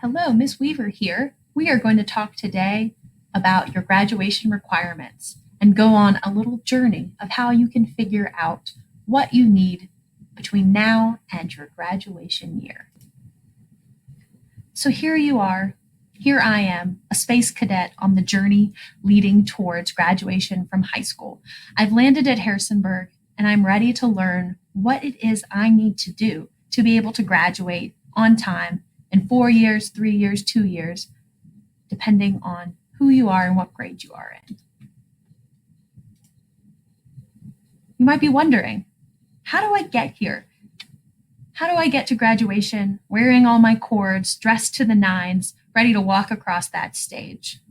Hello, Ms. Weaver here. We are going to talk today about your graduation requirements and go on a little journey of how you can figure out what you need between now and your graduation year. So here you are. Here I am, a space cadet on the journey leading towards graduation from high school. I've landed at Harrisonburg and I'm ready to learn what it is I need to do to be able to graduate on time in 4 years, 3 years, 2 years, depending on who you are and what grade you are in. You might be wondering, how do I get here? How do I get to graduation wearing all my cords, dressed to the nines, ready to walk across that stage?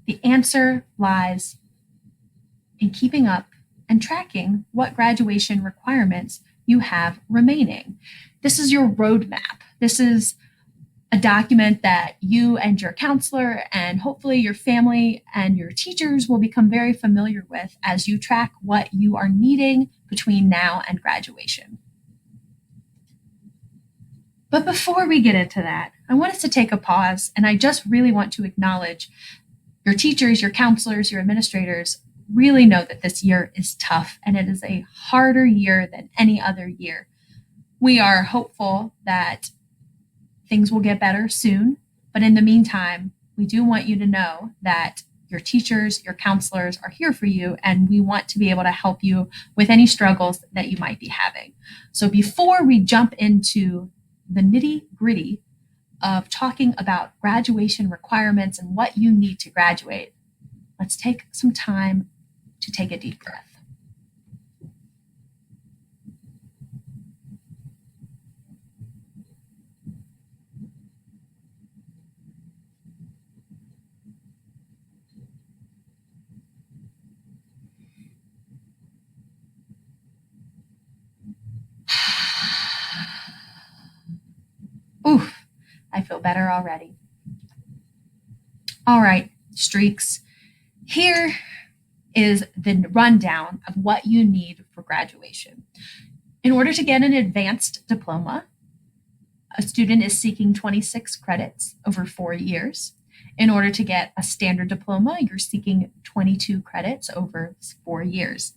The answer lies in keeping up and tracking what graduation requirements you have remaining. This is your roadmap. This is a document that you and your counselor and hopefully your family and your teachers will become very familiar with as you track what you are needing between now and graduation. But before we get into that, I want us to take a pause, and I just really want to acknowledge your teachers, your counselors, your administrators really know that this year is tough and it is a harder year than any other year. We are hopeful that things will get better soon, but in the meantime, we do want you to know that your teachers, your counselors are here for you, and we want to be able to help you with any struggles that you might be having. So before we jump into the nitty-gritty of talking about graduation requirements and what you need to graduate, let's take some time to take a deep breath. Oof, I feel better already. All right, streaks. Here is the rundown of what you need for graduation. In order to get an advanced diploma, a student is seeking 26 credits over 4 years. In order to get a standard diploma, you're seeking 22 credits over 4 years.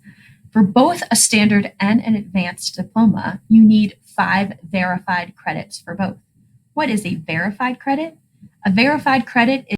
For both a standard and an advanced diploma, you need 5 verified credits for both. What is a verified credit? A verified credit